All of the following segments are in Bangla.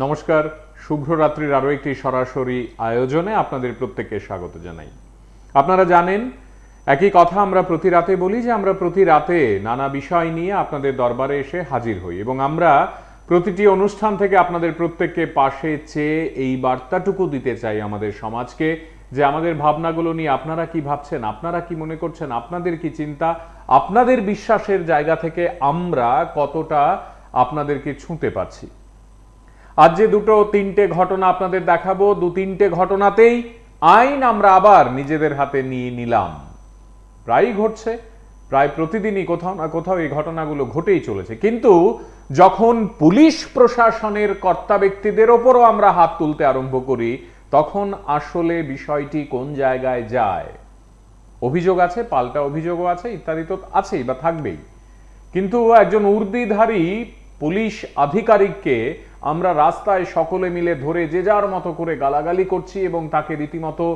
নমস্কার, শুভ্র রাত্রির আরও একটি সরাসরি আয়োজনে আপনাদের প্রত্যেককে স্বাগত জানাই। আপনারা জানেন, একই কথা আমরা প্রতি রাতে বলি যে আমরা প্রতি রাতে নানা বিষয় নিয়ে আপনাদের দরবারে এসে হাজির হই এবং আমরা প্রতিটি অনুষ্ঠান থেকে আপনাদের প্রত্যেককে পাশে চেয়ে এই বার্তাটুকু দিতে চাই আমাদের সমাজকে, যে আমাদের ভাবনাগুলো নিয়ে আপনারা কি ভাবছেন, আপনারা কি মনে করছেন, আপনাদের কি চিন্তা, আপনাদের বিশ্বাসের জায়গা থেকে আমরা কতটা আপনাদেরকে ছুঁতে পারছি। আজ যে দুটো তিনটে ঘটনা আপনাদের দেখাবো, দু তিনটে ঘটনাতেই আইন আমরা আবার নিজেদের হাতে নিয়ে নিলাম। প্রায়ই ঘটছে, প্রায় প্রতিদিনই কোথাও না কোথাও এই ঘটনাগুলো ঘটেই চলেছে। কিন্তু যখন পুলিশ প্রশাসনের কর্তা ব্যক্তিদের ওপরও আমরা হাত তুলতে আরম্ভ করি, তখন আসলে বিষয়টি কোন জায়গায় যায়। অভিযোগ আছে, পাল্টা অভিযোগও আছে, ইত্যাদি তো আছেই বা থাকবেই। কিন্তু একজন উর্দিধারী পুলিশ আধিকারিককে আমরা রাস্তায় সকলে মিলে ধরে যে যার মতো করে গালাগালি করছি এবং তাকে রীতিমতো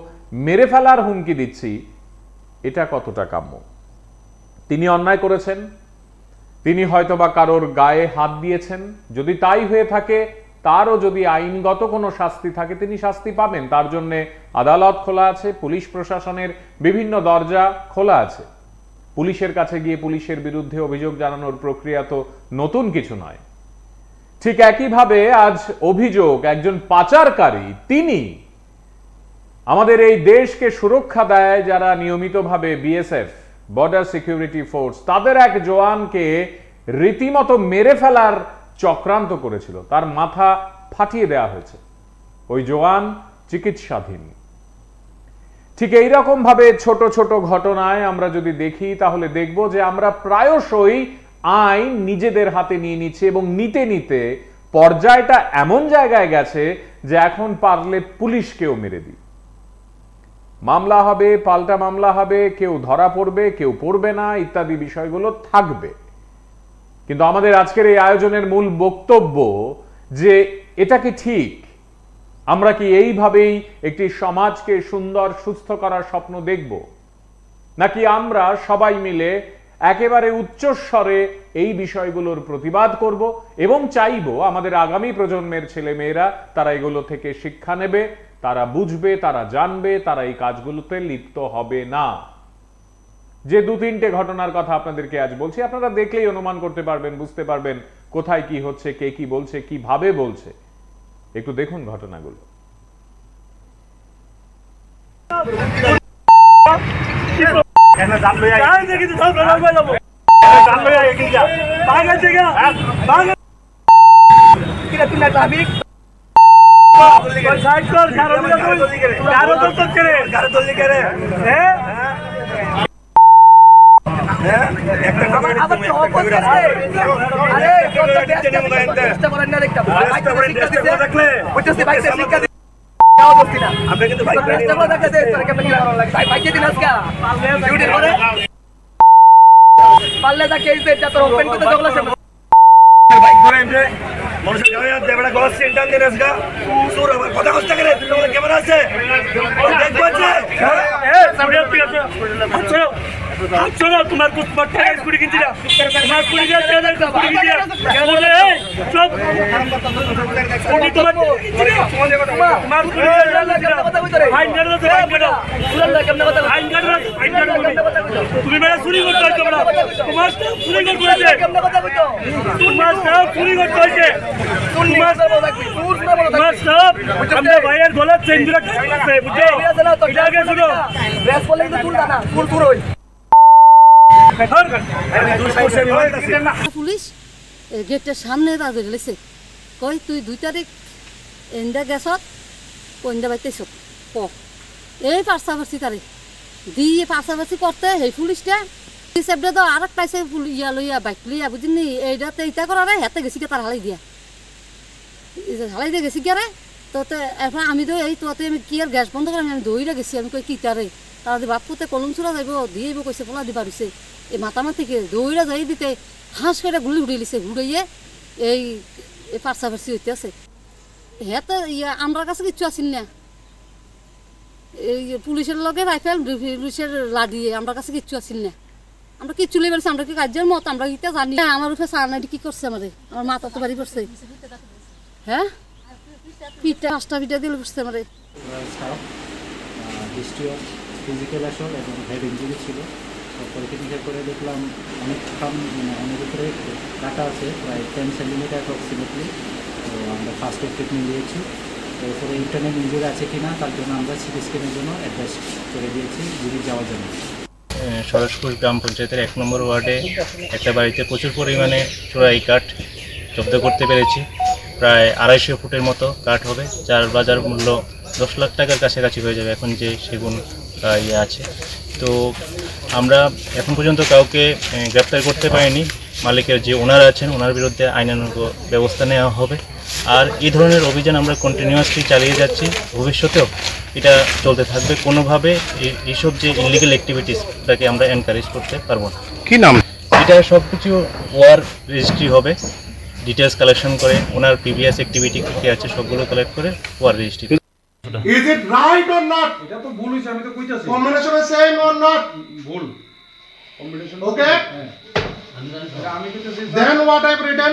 মেরে ফেলার হুমকি দিচ্ছি, এটা কতটা কাম্য? তিনি অন্যায় করেছেন, তিনি হয়তোবা কারোর গায়ে হাত দিয়েছেন, যদি তাই হয়ে থাকে তারও যদি আইনগত কোনো শাস্তি থাকে তিনি শাস্তি পাবেন। তার জন্য আদালত খোলা আছে, পুলিশ প্রশাসনের বিভিন্ন দরজা খোলা আছে। পুলিশের কাছে গিয়ে পুলিশের বিরুদ্ধে অভিযোগ জানানোর প্রক্রিয়া তো নতুন কিছু নয়। ঠিক একইভাবে আজ অভিযোগ একজন পাচারকারী, তিনি আমাদের এই দেশকে সুরক্ষা দেয় যারা নিয়মিতভাবে বিএসএফ, বর্ডার সিকিউরিটি ফোর্স, তাদের এক জওয়ানকে রীতিমতো মেরে ফেলার চক্রান্ত করেছিল, তার মাথা ফাটিয়ে দেওয়া হয়েছে, ওই জওয়ান চিকিৎসাধীন। ঠিক এইরকম ভাবে ছোট ছোট ঘটনায় আমরা যদি দেখি তাহলে দেখব যে আমরা প্রায়শই আইন নিজেদের হাতে নিয়ে নিচ্ছি এবং নিতে নিতে পর্যায়টা এমন জায়গায় গেছে যে এখন পারলে পুলিশকেও মেরে দিই। মামলা হবে, পাল্টা মামলা হবে, কেউ ধরা পড়বে, কেউ পড়বে না, ইত্যাদি বিষয়গুলো থাকবে। কিন্তু আমাদের আজকের এই আয়োজনের মূল বক্তব্য যে এটা কি ঠিক? আমরা কি এইভাবেই একটি সমাজকে সুন্দর সুস্থ করার স্বপ্ন দেখব, নাকি আমরা সবাই মিলে একেবারে উচ্চস্বরে এই বিষয়গুলোর প্রতিবাদ করব এবং চাইবো আমাদের আগামী প্রজন্মের ছেলে মেয়েরা তারা এগুলো থেকে শিক্ষা নেবে, তারা বুঝবে, তারা জানবে, তারা এই কাজগুলোতে লিপ্ত হবে না। যে দু তিনটে ঘটনার কথা আপনাদেরকে আজ বলছি, আপনারা দেখলেই অনুমান করতে পারবেন, বুঝতে পারবেন কোথায় কি হচ্ছে, কে কি বলছে, কিভাবে বলছে। একটু দেখুন ঘটনাগুলো। তোমার কুড়ি কিনছি না, তোমার কুড়ি তুমি চুরি করতে হয়েছে, তোমার চুরি করতে হয়েছে, তোমার সব চুরি করতে হয়েছে, তোমার সব আমাদের ভাইয়ের গলার চেন দুটো আছে, বুঝছো? এটাকে শুনো, পুলিশ গেটের সামনে দাঁড়িয়েছে, কই তুই 2 তারিখ এন্দা গেছত কইন্দা বাইতেছ ক এই পার্সাভার্সি তারিখ দিয়ে পার্সাভার্সি করতে সেই পুলিশটা হিসেবে তো আর একটা ইয়া লইয়া বাইক লইয়া বুঝিনি এইটাতে ইটা করারে হাতে গেছি তার হালাই দিয়ে গেছি কে রে। তো এখন আমি তো এই তোতে আমি কি আর গ্যাস বন্ধ করে আমি দৌড়ে গেছি, আমি কই কিটারে তারা বাপুতে কলম চুরা যাইব দিয়ে কইছে পোলা দিবা দিছে এই মাথা থেকে দৌড়া যাই দিতে হাঁস করে গুলি উড়িয়ে লিছে, উড়াইয়ে এই পার্সাভার্সি হইতে আছে। হ্যাঁ তো ইয়া আমার কাছে কিচ্ছু আসিল না, এই পুলিশের লগে রাইফেল পুলিশের লাঠি আমার কাছে কিচ্ছু আসিল না। আমরা কিচ্ছু লই বলছি, আমরা কি কাজের মত আমরা এটা জানি না। আমার উপরে সারনাইটি কি করছে, আমার মাথা তো বাড়ি পড়ছে। হ্যাঁ পিঠা 5টা পিঠা দিলে বুঝতে পারে হিস্ট্রি অফ ফিজিক্যাল অ্যাসল্ট এবং হেড ইঞ্জুরি ছিল। পরীক্ষা নিরীক্ষা করে দেখলাম অনেকক্ষণ অনেক উপরে কাটা আছে, প্রায় 10 সেন্টিমিটার অ্যাপ্রক্সিমেটলি। তো আমরা ফার্স্ট এড ট্রিটমেন্ট দিয়েছি। এরপরে ইন্টারনাল ইঞ্জুরি আছে কি না তার জন্য আমরা সিটি স্ক্যানের জন্য অ্যাডভাইস করে দিয়েছি জিবি যাওয়ার জন্য। সরস্পুর গ্রাম পঞ্চায়েতের 1 নম্বর ওয়ার্ডে একটা বাড়িতে প্রচুর পরিমাণে চোরাই কাঠ জব্দ করতে পেরেছি। প্রায় 250 ফুটের মতো কাঠ হবে, যার বাজার মূল্য 10 লাখ টাকার কাছাকাছি হয়ে যাবে এখন যে সেগুন আছে। তো আমরা এখন পর্যন্ত কাউকে গ্রেপ্তার করতে পারিনি। মালিকের যে ওনার আছেন ওনার বিরুদ্ধে আইনানুগ ব্যবস্থা নেওয়া হবে। আর এই ধরনের অভিযান আমরা কন্টিনিউয়াসলি চালিয়ে যাচ্ছি, ভবিষ্যতেও এটা চলতে থাকবে। কোনোভাবে এইসব যে ইলিগাল অ্যাক্টিভিটিসটাকে আমরা এনকারেজ করতে পারবো না। কি নাম? এটা সব কিছু ওয়ার রেজিস্ট্রি হবে, ডিটেলস কালেকশন করে ওনার প্রিভিয়াস অ্যাক্টিভিটি কী আছে সবগুলো কালেক্ট করে ওয়ার registry. Is it right or not? এটা তো ভুল হইছে, আমি তো কইতাছি Combination is same or not? ভুল কম্বিনেশন। Okay? আমি কইতাছি Then what I have written?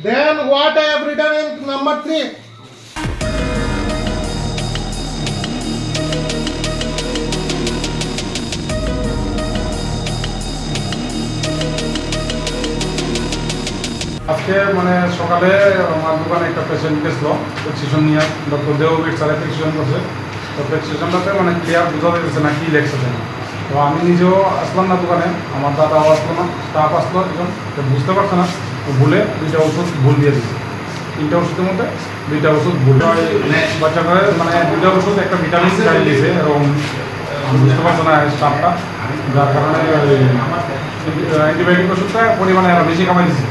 Then what I have written in number 3? আজকে মানে সকালে আমার দোকানে একটা পেশেন্ট গেছিল প্রেসক্রিপশন নিয়ে, ডক্টর দেববীর স্যারের প্রেসক্রিপশন করছে। তো প্রেসক্রিপশনটাতে মানে ক্লিয়ার বোঝা যাচ্ছে না কী লেখছে না। তো আমি নিজেও আসলাম না দোকানে, আমার দাদাও আসলো না, স্টাফ আসলো একজন, তো বুঝতে পারছে না, তো ভুলে 2টা ওষুধ ভুল দিয়ে দিচ্ছে। 3টা ওষুধের মধ্যে 2টা ওষুধ ভুল। বাচ্চাকে মানে 2টা ওষুধ একটা ভিটামিন খাই দিয়েছে, এবং বুঝতে পারছে না স্টাফটা, যার কারণে অ্যান্টিবায়োটিক ওষুধটা পরিমাণে আরও বেশি কামাই দিচ্ছে।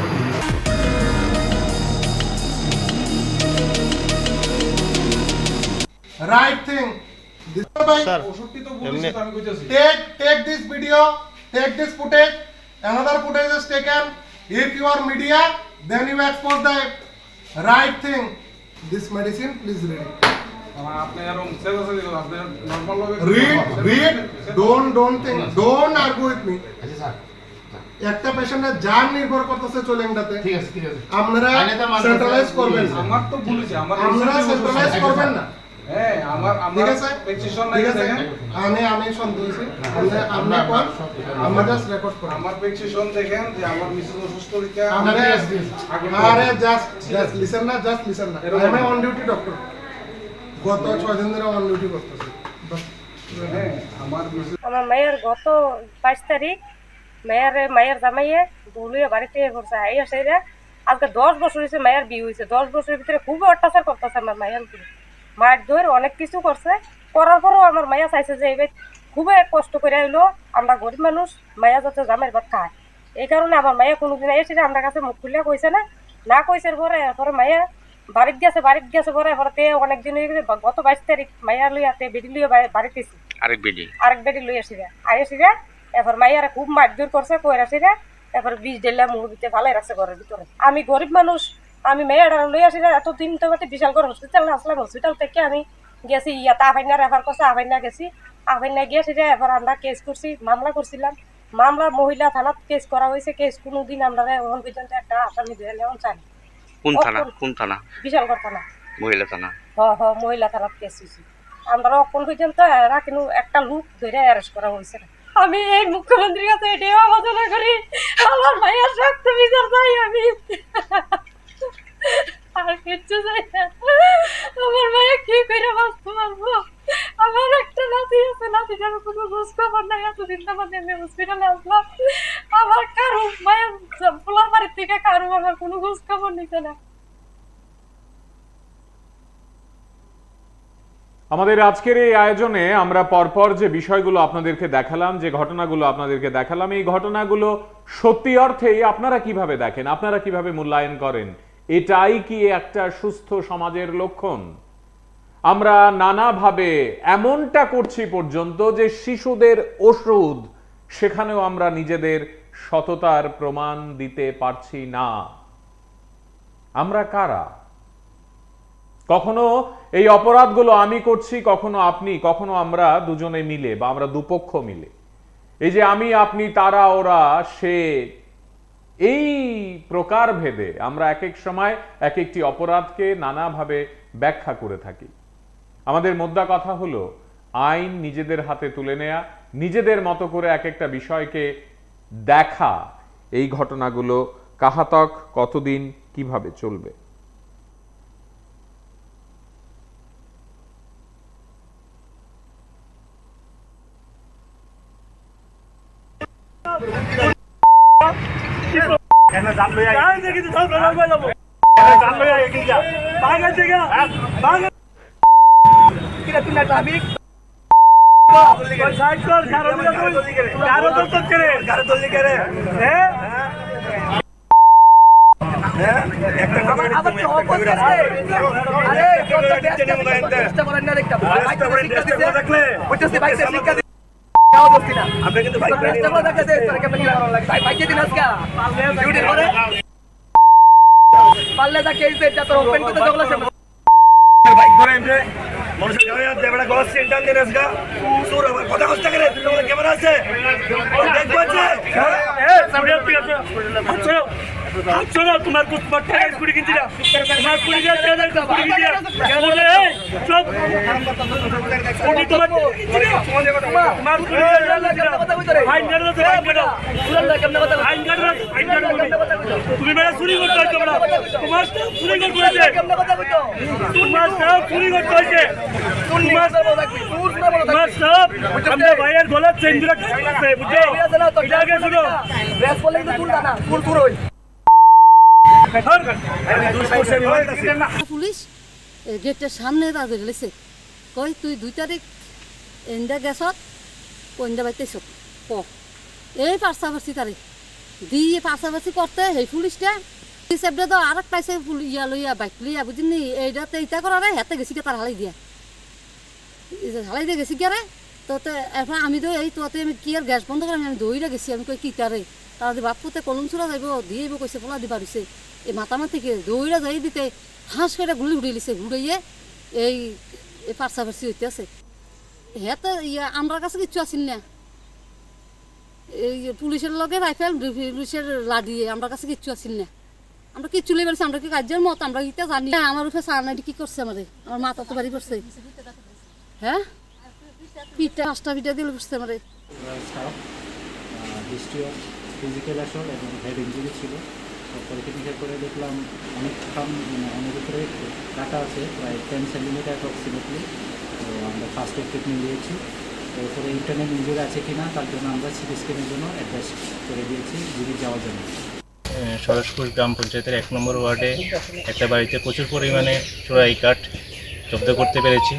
Right thing. This ওষুধটি তো ভুল দিচ্ছে, আমি কইতাছি take this video, take this footage. Another footage is taken. If you are media, then you expose the right thing. This medicine, please read it. আপনি এরকম সেজ আছে দিও, আপনি নরমাল ভাবে Read. Don't think. Don't argue with me. একটা পেশেন্টের জান নির্ভর করতেছে চলেংটাতে। ঠিক আছে আপনারা সেন্ট্রালাইজ করবেন। আমার তো ভুল হইছে, আমার আপনারা সেন্ট্রালাইজ করবেন না। হ্যাঁ আমার ঠিক আছে প্রেসক্রিপশন ঠিক নাই আছে দেখেন, আমি সন্তুষ্ট আপনি কোন আমরা জাস্ট রেকর্ড করি। আমার প্রেসক্রিপশন দেখেন যে আমার মিসেস অসুস্থ রিকা আরে জাস্ট লিসেন না, জাস্ট লিসেন না। আমি অন ডিউটি ডক্টর, গত 6 দিন ধরে অন ডিউটি করতেছি। হ্যাঁ আমার মিসেস আমার মায়ের গত 22 তারিখ মায়ের জামাইয়ে দৌড়িয়ে বাড়িতে পড়ছে। এই আসে আজকে 10 বছর হয়েছে মায়ের বিয়ে হয়েছে। 10 বছরের ভিতরে খুব অত্যাচার করতেছে আমার মায়ের উপরে, মায়ের ধরে অনেক কিছু করছে। করার পরও আমার মায়া চাইছে যে এবার খুবই কষ্ট করে আইলো, আমরা গরিব মানুষ, মায়া যাতে জামাইয়ের ভাত খায়। এই কারণে আমার মায়া কোনোদিন এসে আমার কাছে মুখ খুলে কইছে না কইছে। পরে মায়া বাড়িতে গেছে পরে অনেকদিন হয়ে গেছে। গত 22 তারিখ মায়া লইয়াতে বেডি লইয়া বাড়িতে আরেক বেডি লই আসিরা এবার মাইয়ারা খুব মারধর করছে, কই আসিরা এবার 20 ডেলা মুখ দিতে ভালাই রাখছে ঘরের ভিতরে। আমি গরিব মানুষ, আমি মেয়েরা লই আসিরা এতদিন তো বিশাল করে হসপিটাল আসলাম। হসপিটাল থেকে আমি গেছি ইয়াতে আফাইনা রেফার করছে, আফাইনা গেছি, আফাইনা গিয়েছিরা এবার আমরা কেস করছি, মামলা করছিলাম। মামলা মহিলা থানাত কেস করা হয়েছে। কেস কোনোদিন আমরা এখন পর্যন্ত একটা আসামি ধরে নেওয়া চাই। কোন থানা? বিশালগড় থানা, মহিলা থানা। মহিলা থানাত কেস হয়েছে। আমরা এখন পর্যন্ত এরা কিন্তু একটা লোক ধরে অ্যারেস্ট করা হয়েছে। আমি এই মুখ্যমন্ত্রীর কাছে এটাই আবেদন করি, আমার মায়ের শক্ত বিচার চাই আমি, আর কিচ্ছু চাই না। আমার মায়ের কি করে বাঁচতে পারবো? আমার একটা নাতি আছে, নাতিটার কোনো খোঁজ খবর নাই। এতদিন আমাদের আমি হসপিটালে আসলাম, আমার কারো মায়ের পোলার বাড়ির থেকে কারো আমার কোনো খোঁজ খবর নিতে না। আমাদের আজকের এই আয়োজনে আমরা পরপর যে বিষয়গুলো আপনাদেরকে দেখালাম, যে ঘটনাগুলো আপনাদেরকে দেখালাম, এই ঘটনাগুলো সত্যি অর্থেই আপনারা কিভাবে দেখেন, আপনারা কিভাবে মূল্যায়ন করেন? এটাই কি একটা সুস্থ সমাজের লক্ষণ? আমরা নানাভাবে এমনটা করছি পর্যন্ত যে শিশুদের ওষুধ, সেখানেও আমরা নিজেদের সততার প্রমাণ দিতে পারছি না। আমরা কারা? কখনো এই অপরাধগুলো আমি করছি, কখনো আপনি, কখনো আমরা দুজনে মিলে বা আমরা দুপক্ষ মিলে। এই যে আমি, আপনি, তারা, ওরা, সে, এই প্রকার ভেদে আমরা এক এক সময় এক একটি অপরাধকে নানাভাবে ব্যাখ্যা করে থাকি। আমাদের মোদ্দা কথা হলো আইন নিজেদের হাতে তুলে নেয়া, নিজেদের মতো করে এক একটা বিষয়কে দেখা, এই ঘটনাগুলো কাহাতক কতদিন কিভাবে চলবে। তোমার স্কুটি কিনছি না, তোমার তুমি চুরি করতে হচ্ছে, তোমার চুরি করতে হয়েছে, তোমার সব চুরি করতে হয়েছে, তোমার সব আমাদের ভাইয়ের গলার চেন দুটা আছে, বুঝছো? এটাকে শুনো পুলিশ গেটের সামনে তাদের লেছে কই তুই 2 তারিখ এন্ডা গেছত কোনটা বাইতেছ ক এই পার্সাভার্সি তারিখ দিয়ে পার্সাভার্সি করতে সেই পুলিশটা সেবটা তো আর একটা ইয়া লইয়া বাইক লইয়া বুঝিনি এইটাতে ইটা করারে হাতে গেছি তার হালাই দিয়ে গেছি কে রে তো এখন আমি তো এই তোতে আমি কি আর গ্যাস বন্ধ করে আমি দৌড়ে গেছি আমি কই কিতারে তারা বাপুতে কলম চূড়া যাইব দিয়ে কইছে পোলা দিবা দিছে এই মাথা থেকে দৌড়া যাই দিতে হাঁস করে গুলি উড়িয়ে লিছে উড়াইয়ে এই পার্সাভার্সি হইতে আছে হেতে ইয়া আমার কাছে কিচ্ছু আসিল না এই পুলিশের লগে রাইফেল পুলিশের লাঠি আমার কাছে কিচ্ছু আসিল না আমরা কিচ্ছু লই বলছি আমরা কি কাজের মত আমরা ইটা জানি না আমার উপরে সারনাটি কি করছে আমাদের আমার মাথা তো বাড়ি করছে হ্যাঁ পিঠা 5টা পিঠা দিলে বুঝতে আমাদের হিস্ট্রি অফ ফিজিক্যাল অ্যাসল্ট এবং হেড ইঞ্জুরি ছিল। পরীক্ষা করে দেখলাম অনেক অনেক উপরে কাটা আছে, প্রায় 10 সেন্টিমিটার অ্যাপ্রক্সিমেটলি। তো আমরা ফার্স্ট এড ট্রিটমেন্ট দিয়েছি। এরপরে ইন্টারনাল ইঞ্জুরি আছে কিনা তার জন্য আমরা সিটি স্ক্যানের জন্য অ্যাডভাইস করে দিয়েছি জিবি যাওয়ার জন্য। সরস্পুর গ্রাম পঞ্চায়েতের 1 নম্বর ওয়ার্ডে একটা বাড়িতে প্রচুর পরিমাণে চোরাই কাঠ জব্দ করতে পেরেছি।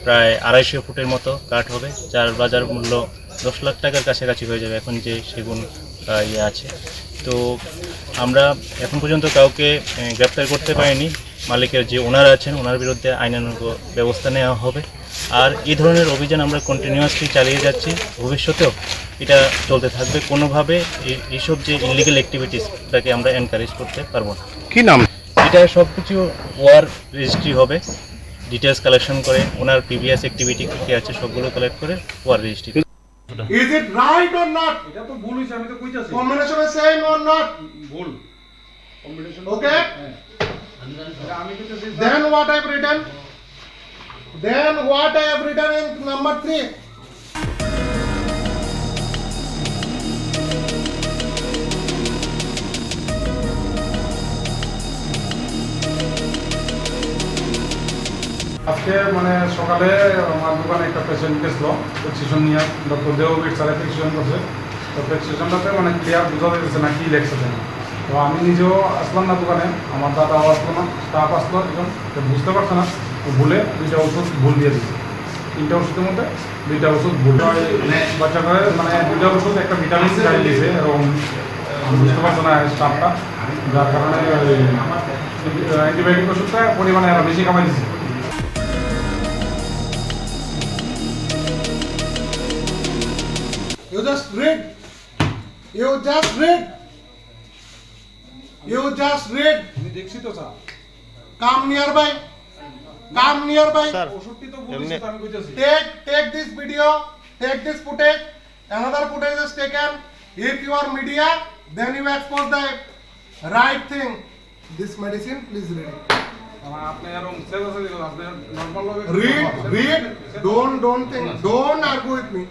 প্রায় 250 ফুটের মতো কাঠ হবে, যার বাজার মূল্য 10 লাখ টাকার কাছাকাছি হয়ে যাবে এখন যে সেগুন আছে। তো আমরা এখন পর্যন্ত কাউকে গ্রেপ্তার করতে পারিনি। মালিকের যে ওনার আছেন ওনার বিরুদ্ধে আইনানুগ ব্যবস্থা নেওয়া হবে। আর এই ধরনের অভিযান আমরা কন্টিনিউয়াসলি চালিয়ে যাচ্ছি, ভবিষ্যতেও এটা চলতে থাকবে। কোনোভাবে এইসব যে ইলিগাল অ্যাক্টিভিটিসটাকে আমরা এনকারেজ করতে পারবো না। কি নাম? এটা সব কিছু ওয়ার রেজিস্ট্রি হবে, ডিটেলস কালেকশন করে ওনার প্রিভিয়াস অ্যাক্টিভিটি কী আছে সবগুলো কালেক্ট করে ওয়ার registry. Is it right or not? এটা তো ভুল হইছে, আমি তো কইতাছি Combination is same or not? ভুল কম্বিনেশন। Okay? আমি কইতাছি Then what I have written? Then what I have written in number 3? আজকে মানে সকালে আমার দোকানে একটা পেশেন্ট গেছিল প্রেসক্রিপশন নিয়ে, ডক্টর দেববীর স্যারে প্রেসক্রিপশন করছে। তো প্রেসক্রিপশনটাতে মানে ক্লিয়ার বোঝা যাচ্ছে না কী লেখছে না। তো আমি নিজেও আসলাম না দোকানে, আমার দাদাও আসলো না, স্টাফ আসলো একজন, বুঝতে পারছে না, ভুলে 2টা ওষুধ ভুল দিয়ে দিচ্ছে। 3টা ওষুধের মধ্যে 2টা ওষুধ ভুল বাচ্চাকে মানে 2টা ওষুধ একটা ভিটামিন খাই দিয়েছে এবং বুঝতে পারছে না স্টাফটা, যার কারণে অ্যান্টিবায়োটিক ওষুধটা পরিমাণে আরও বেশি কামাই দিচ্ছে। You just read. You just read. You just read. আমি দেখছি তো sir. Come nearby. Come nearby. ওষুধটি তো বলেছি তো, আমি কইতাছি। Take this video. Take this footage. Another footage is taken. If you are media, then you expose the right thing. This medicine, please read it. Read. Don't think. Don't argue with me.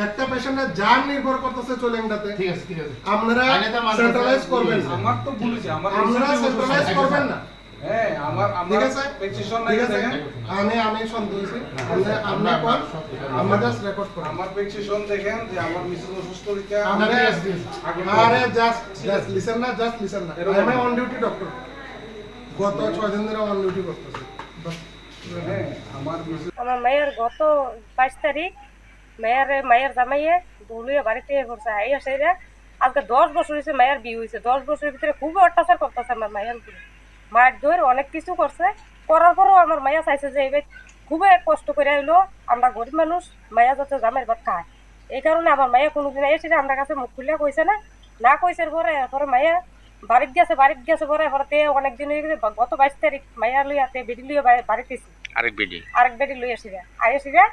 একটা পেশেন্টের জান নির্ভর করতেছে চলেংটাতে। ঠিক আছে। আপনারা সেন্ট্রালাইজ করবেন না। আমার তো বলেছি আপনারা সেন্ট্রালাইজ করবেন না। হ্যাঁ আমার প্রেসক্রিপশন নাই দেখেন। আমি সন্তুষ্ট। আমরা কোন আমরা জাস্ট রেকর্ড করব। আমার প্রেসক্রিপশন দেখেন যে আমার মিসেস অসুস্থ হইছে। আরে জাস্ট লিসেন না। আমি অন ডিউটি ডক্টর। গত 6 দিন ধরে অন ডিউটি করতেছি। হ্যাঁ আমার মায়ের গত 5 তারিখ মায়ের জামাইয়ে দুলুয়ে বাড়িতে পড়ছে আইয়া সেরা আজকে 10 বছর হয়েছে মায়ের বিয়ে হয়েছে। 10 বছরের ভিতরে খুব অত্যাচার করতেছে আমার মায়ের উপরে। মার ধরে অনেক কিছু করছে, করার পরও আমার মায়া চাইছে যে এবার খুবই কষ্ট করে এলো আমরা গরিব মানুষ, মায়া যাতে জামাইয়ের ভাত খায়। এই কারণে আমার মায়া কোনোদিন এসে আমার কাছে মুখ খুলে কইছে না কইছে পরে মায়া বাড়িতে গেছে পরে এবারে অনেকদিন হয়ে গেছে। গত 22 তারিখ মায়া লইয়াতে বেডি লইয়া বাড়িতে আরেক বেডি লই আসিরা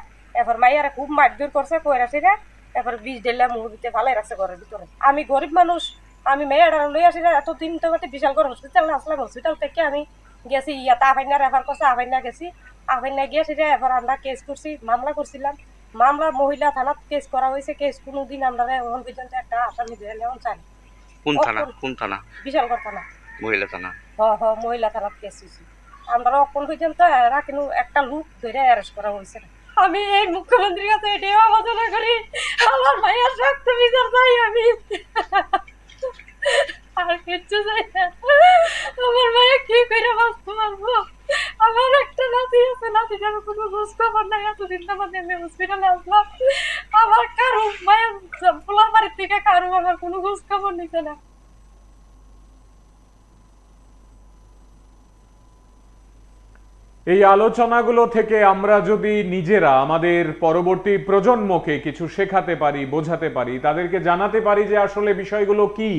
এবার মাইয়ারা খুব মারধর করছে কইরা আসিরা এবার 20 ডেলা মুখ দিতে ভালাই রাখছে ঘরের ভিতরে। আমি গরিব মানুষ, আমি মেয়েরা লই আসিরা এতদিন তো বিশাল করে হসপিটাল আসলাম। হসপিটাল থেকে আমি গেছি ইয়াতে আফাইনা রেফার করছে, আফাইনা গেছি। আফাইনা গিয়েছিরা এবার আমরা কেস করছি, মামলা করছিলাম। মামলা মহিলা থানাত কেস করা হয়েছে। কেস কোনোদিন আমরা এখন পর্যন্ত একটা আসামি ধরে নেওয়া চাই। কোন থানা? বিশালগড় থানা, মহিলা থানা। মহিলা থানাত কেস হয়েছে। আমরা এখন পর্যন্ত এরা কিন্তু একটা লোক ধরে অ্যারেস্ট করা হয়েছে। আমি এই মুখ্যমন্ত্রীর কাছে এটাই আবেদন করি, আমার মায়ের শক্ত বিচার চাই আমি, আর কিচ্ছু চাই না। আমার মায়ের কি করে বাঁচতে পারবো? আমার একটা নাতি আছে, নাতিটার কোনো খোঁজ খবর নাই। এতদিন আমাদের আমি হসপিটালে আসলাম, আমার কারো মায়ের পোলার বাড়ির থেকে কারো আমার কোনো খোঁজ খবর নিতে না। এই আলোচনাগুলো থেকে আমরা যদি নিজেরা আমাদের পরবর্তী প্রজন্মকে কিছু শেখাতে পারি, বোঝাতে পারি, তাদেরকে জানাতে পারি যে আসলে বিষয়গুলো কি,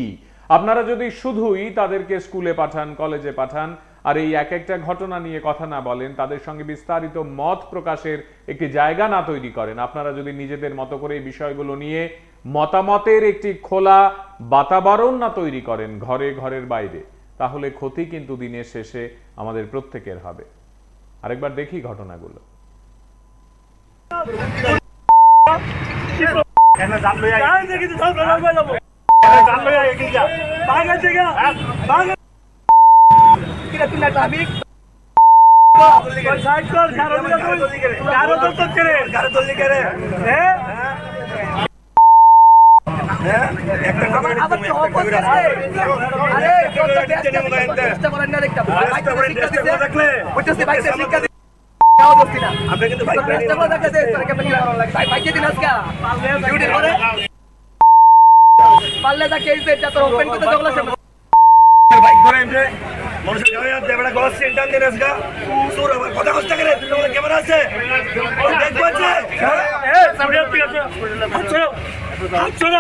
আপনারা যদি শুধুই তাদেরকে স্কুলে পাঠান, কলেজে পাঠান, আর এই এক একটা ঘটনা নিয়ে কথা না বলেন, তাদের সঙ্গে বিস্তারিত মত প্রকাশের একটি জায়গা না তৈরি করেন, আপনারা যদি নিজেদের মতো করে এই বিষয়গুলো নিয়ে মতামতের একটি খোলা বাতাবরণ না তৈরি করেন ঘরের বাইরে, তাহলে ক্ষতি কিন্তু দিনের শেষে আমাদের প্রত্যেকের হবে। আরেকবার দেখি ঘটনাগুলো।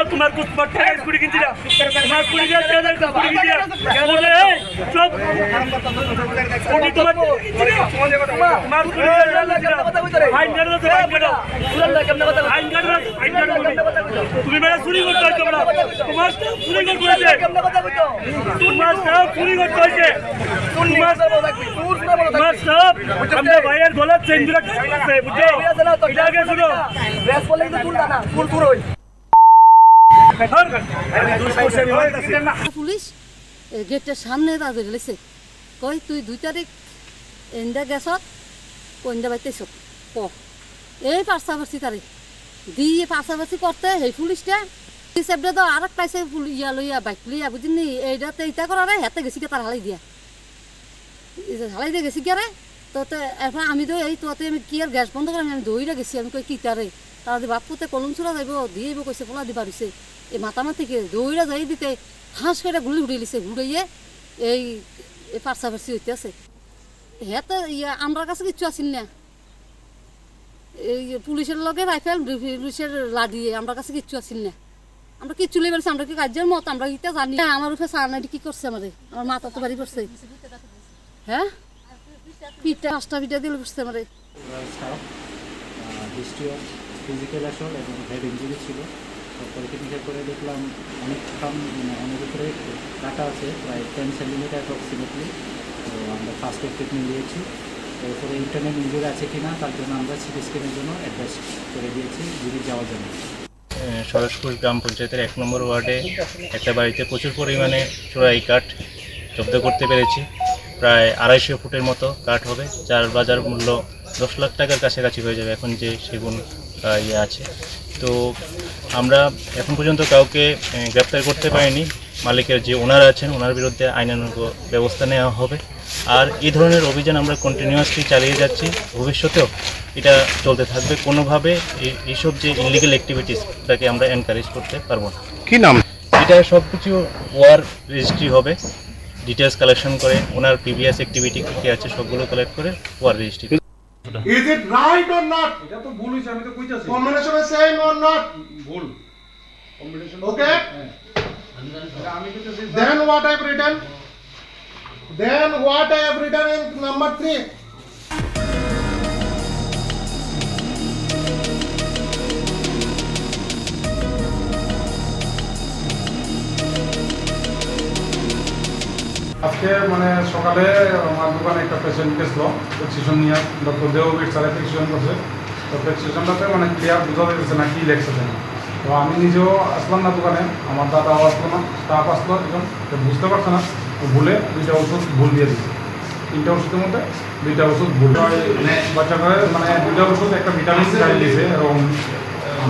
তোমার কুড়ি কিনছি না, তোমার কুড়ি তুমি মেয়ে চুরি করতে হয়েছে, তোমার চুরি করতে হয়েছে, তোমার সব চুরি করতে হয়েছে, তোমার সব আমাদের ভাইয়ের গলার চেন দুটা কাটছে, বুঝছো? এটা আগে শুনো পুলিশ গেটের সামনে লেছে কই তুই 2 তারিখ এন্দা গেছত কইন্দা বাইতেছ ক এই পার্সাভার্সি তারিখ দিয়ে পার্সাভার্সি করতে সেই পুলিশটা সেবডে তো আর একটা ইয়া লইয়া বাইক লইয়া বুঝিনি এইটাতে ইটা করারে হাতে গেছি তার হালাই দিয়ে গেছি কে রে তো এখন আমি তো এই তোতে আমি কি আর গ্যাস বন্ধ করে আমি দৌড়ে গেছি। আমি কই কিতারে তারা বাপুতে কলম চূড়া যাইব দিয়ে কইছে পোলা দিবা দিছে এই মাতামা থেকে দৌড়া যাই দিতে হাঁস করে গুলি উড়িয়ে লিছে উড়াইয়ে এই পার্সাভার্সি হইতে আছে। হেতে ইয়া আমার কাছে কিচ্ছু আসিল না, এই পুলিশের লগে রাইফেল পুলিশের লাঠি আমার কাছে কিচ্ছু আসিল না। আমরা কিচ্ছু লেগে আমরা কি কাজের মত আমরা এটা জানি না। আমার উপরে সারনাটি কি করছে আমাদের, আমার মাথা তো বাড়ি করছে। হ্যাঁ পিঠা 5টা পিঠা দিলে বুঝতে আমাদের হিস্ট্রি অফ ফিজিক্যাল অ্যাসল্ট এবং হেড ইঞ্জুরি ছিল। পরীক্ষা নিরীক্ষা করে দেখলাম অনেক খাম মানে অনেক উপরে কাটা আছে, প্রায় 10 সেন্টিমিটার অ্যাপ্রক্সিমেটলি। তো আমরা ফার্স্ট এড ট্রিটমেন্ট দিয়েছি। এরপরে ইন্টারনেট ইনজুরি আছে কিনা তার জন্য আমরা সিটি স্ক্যানের জন্য অ্যাডভাইস করে দিয়েছি যদি যাওয়ার জন্য। সরস্পুর গ্রাম পঞ্চায়েতের 1 নম্বর ওয়ার্ডে একটা বাড়িতে প্রচুর পরিমাণে চোরাই কাঠ জব্দ করতে পেরেছি। প্রায় 250 ফুটের মতো কাঠ হবে, যার বাজার মূল্য 10 লাখ টাকার কাছাকাছি হয়ে যাবে এখন যে সেগুন আছে। তো আমরা এখন পর্যন্ত কাউকে গ্রেপ্তার করতে পারিনি। মালিকের যে ওনার আছেন ওনার বিরুদ্ধে আইনানুগ ব্যবস্থা নেওয়া হবে। আর এই ধরনের অভিযান আমরা কন্টিনিউয়াসলি চালিয়ে যাচ্ছি, ভবিষ্যতেও এটা চলতে থাকবে। কোনোভাবে এইসব যে ইলিগাল অ্যাক্টিভিটিসটাকে আমরা এনকারেজ করতে পারবো না। কি নাম? এটা সব কিছু ওয়ার রেজিস্ট্রি হবে, ডিটেলস কালেকশন করে ওনার প্রিভিয়াস অ্যাক্টিভিটি কী আছে সবগুলো কালেক্ট করে ওয়ার registry. Is it right or not? এটা তো ভুল হইছে, আমি তো কইতাছি Combination is same or not? ভুল কম্বিনেশন। Okay? আমি কইতাছি Then what I have written? Then what I have written in number 3? আজকে মানে সকালে আমার দোকানে একটা পেশেন্ট গেছিল প্রেসক্রিপশন নিয়ে, ডক্টর দেববীর স্যারে প্রেসক্রিপশন করছে। তো প্রেসক্রিপশনটাতে মানে ক্লিয়ার বোঝা যাচ্ছে না কী লেখছে না। তো আমি নিজেও আসলাম না দোকানে, আমার দাদাও আসলো না, স্টাফ আসলো একজন, তো বুঝতে পারছে না, তো ভুলে 2টা ওষুধ ভুল দিয়ে দিচ্ছে। 3টা ওষুধের মধ্যে 2টা ওষুধ ভুল বাচ্চাটারে মানে 2টা ওষুধ একটা ভিটামিন খাই দিয়েছে এবং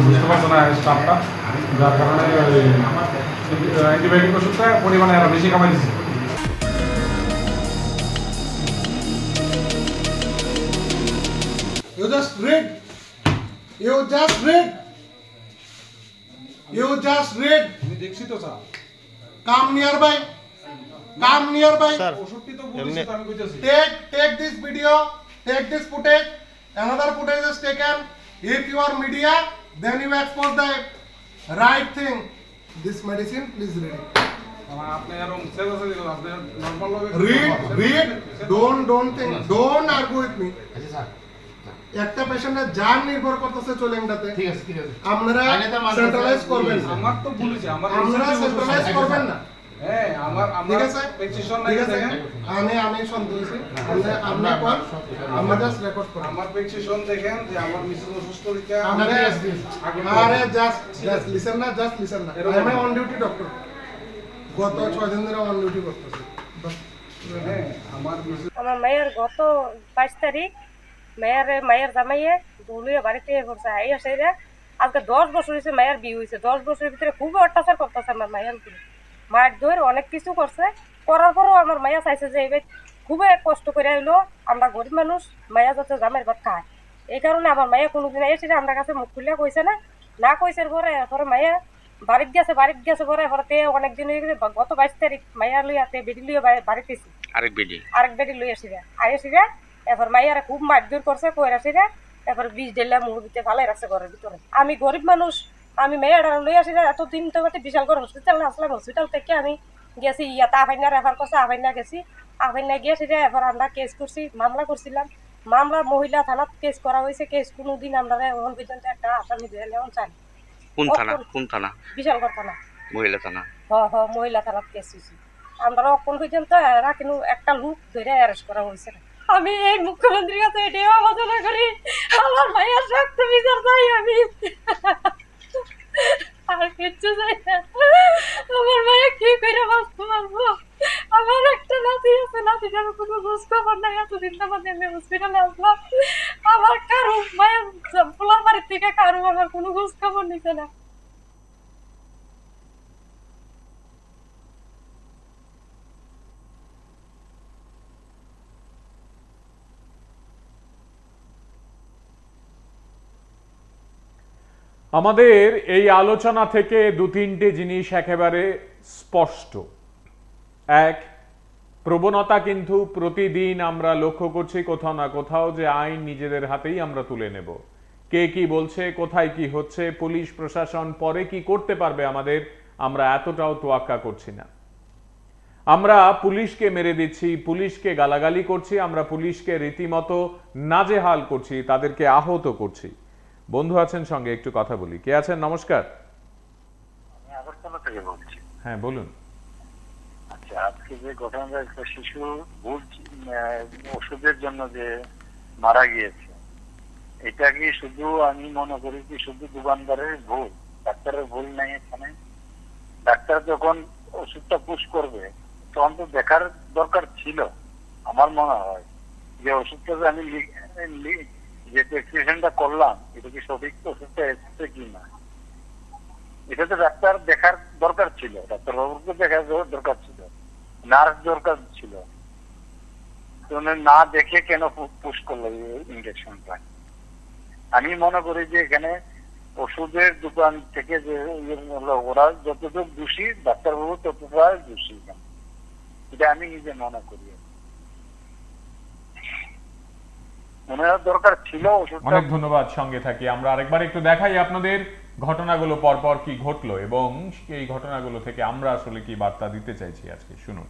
বুঝতে পারছে না স্টাফটা, যার কারণে অ্যান্টিবায়োটিক ওষুধটা পরিমাণে আরও বেশি কামাই দিচ্ছে। You just read. You just read. You just read. আমি দেখছি তো sir, Come nearby. Come nearby. ওষুধটি তো ভুল দিচ্ছে, আমি কইতাছি। Take this video. Take this footage. Another footage is taken. If you are media, then you expose the right thing. This medicine, please read it. আপনি এরকম সেভ আছে দিল, আপনি নরমাল ভাবে Read. Don't think. Don't argue with me. একটা পেশেন্টের জান নির্ভর করতেছে চলেংটাতে। ঠিক আছে আপনারা সেন্ট্রালাইজ করবেন। আমার তো ভুল হইছে, আমার আপনারা সেন্ট্রালাইজ করবেন না। হ্যাঁ আমার ঠিক আছে প্রেসক্রিপশন ঠিক নাই আছে দেখেন, আমি সন্তুষ্ট আপনি কোন আমরা জাস্ট রেকর্ড করব। আমার প্রেসক্রিপশন দেখেন যে আমার মিসেস অসুস্থ হইছে। আরে জাস্ট লিসেন না, জাস্ট লিসেন না। আমি অন ডিউটি ডক্টর, গত 6 দিন ধরে অন ডিউটি করতেছি। হ্যাঁ আমার মিসেস আমার মায়ের গত 5 তারিখ মায়ের জামাইয়ে দৌড়িয়ে বাড়িতে পড়ছে। এই সেরা আজকে 10 বছর হয়েছে মায়ের বিয়ে হয়েছে। 10 বছরের ভিতরে খুব অত্যাচার করতেছে আমার মায়ের উপরে। মায়ের ধরে অনেক কিছু করছে, করার পরও আমার মায়া চাইছে যে এবার খুবই কষ্ট করে এলো, আমরা গরিব মানুষ, মায়া যাতে জামাইয়ের ভাত খায়। এই কারণে আমার মায়া কোনোদিন এসে আমার কাছে মুখ খুলে কইছে না কইছে। পরে মায়া বাড়িতে গেছে পরে এরপরে অনেকদিন হয়ে গেছে। গত 22 তারিখ মায়া লইয়াতে বেডি লইয়া বাড়িতে আরেক বেডি লই আসিরা এরপর মাইয়ারা খুব মারধর করছে, কই আসিরা এরপর 20 ডেলা মুখ ভিতরে ভালাই রাখছে ঘরের ভিতরে। আমি গরিব মানুষ, আমি মেয়েরা লই আসিরা এতদিন তো বিশাল করে হসপিটাল আসলাম। হসপিটাল থেকে আমি গেছি ইয়াতে আফাইনা রেফার করছে, আফাইনা গেছি, আফাইনা গিয়েছিরা এরপর আমরা কেস করছি, মামলা করছিলাম। মামলা মহিলা থানাত কেস করা হয়েছে। কেস কোনোদিন আমরা এখন পর্যন্ত একটা আসামি ধরে নেওয়া চাই। কোন থানা? বিশালগড় থানা, মহিলা থানা। মহিলা থানাত কেস হয়েছে। আমরা এখন পর্যন্ত এরা কিন্তু একটা লোক ধরে অ্যারেস্ট করা হয়েছে। আমি এই মুখ্যমন্ত্রীর কাছে এটাই আবেদন করি, আমার মায়ের শক্ত বিচার চাই আমি, আর কিচ্ছু চাই না। আমার মায়ের কি করে বাঁচতে পারবো? আমার একটা নাতি আছে, নাতিটার কোনো খোঁজ খবর নাই। এতদিন আমাদের আমি হসপিটালে আসলাম, আমার কারো মায়ের পোলার বাড়ির থেকে কারো আমার কোনো খোঁজ খবর নিছে না। আমাদের এই আলোচনা থেকে 2-3টে জিনিস একেবারে স্পষ্ট। এক, প্রবণতা কিন্তু প্রতিদিন আমরা লক্ষ্য করছি কোথাও না কোথাও যে আইন নিজেদের হাতেই আমরা তুলে নেব। কে কি বলছে, কোথায় কি হচ্ছে, পুলিশ প্রশাসন পরে কি করতে পারবে আমাদের, আমরা এতটাও তোয়াক্কা করছি না। আমরা পুলিশকে মেরে দিচ্ছি, পুলিশকে গালাগালি করছি, আমরা পুলিশকে রীতিমতো নাজেহাল করছি, তাদেরকে আহত করছি। বন্ধু আছেন সঙ্গে, একটু কথা বলি। কে আছেন? নমস্কার। থেকে বলছি। হ্যাঁ বলুন। আচ্ছা, আজকে যে ঘটনাটা, একটা শিশু ভুল ওষুধের জন্য যে মারা গিয়েছে, এটা কি শুধু আমি মনে করি কি শুধু দোকানদারের ভুল, ডাক্তারের ভুল নাই এখানে? ডাক্তার যখন ওষুধটা পুশ করবে তখন তো দেখার দরকার ছিল। আমার মনে হয় যে ওষুধটা যে আমি যে প্রেসক্রিপশনটা করলাম এটা কি সঠিক ওষুধটা এসেছে কি না, এটা তো ডাক্তার দেখার দরকার ছিল, ডাক্তারবাবুকে দেখার দরকার ছিল, নার্স দরকার ছিল। না দেখে কেন পুশ করলো ইঞ্জেকশনটা? আমি মনে করি যে এখানে ওষুধের দোকান থেকে যে ওরা যতটুকু দোষী, ডাক্তারবাবু ততটা দোষী, এটা আমি নিজে মনে করি। মনে হয় দরকার ছিল ওষুধটা। অনেক ধন্যবাদ, সঙ্গে থাকি আমরা। আরেকবার একটু দেখাই আপনাদের ঘটনাগুলো পরপর কি ঘটলো এবং এই ঘটনাগুলো থেকে আমরা আসলে কি বার্তা দিতে চাইছি আজকে, শুনুন।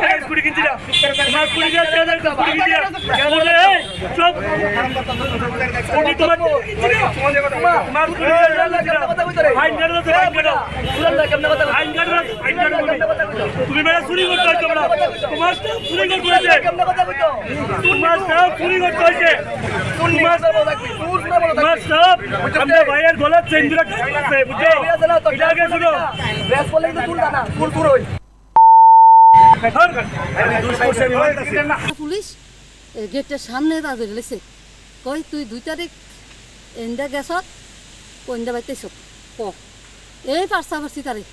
তোমার কুড়ি কিনছি না, তোমার কুড়ি তুমি মেয়ে চুরি করতে হয়েছে, তোমার চুরি করেছে, তোমার সব চুরি করতে হয়েছে, তোমার সব আমাদের ভাইয়ের গলার চেন দুটো আছে, বুঝছো? এটা আগে শুনো, পুলিশ গেটের সামনে লেছে কই তুই 2 তারিখ এন্দা গেছত কইন্দা বাইতেছ ক এই পার্সাভার্সি তারিখ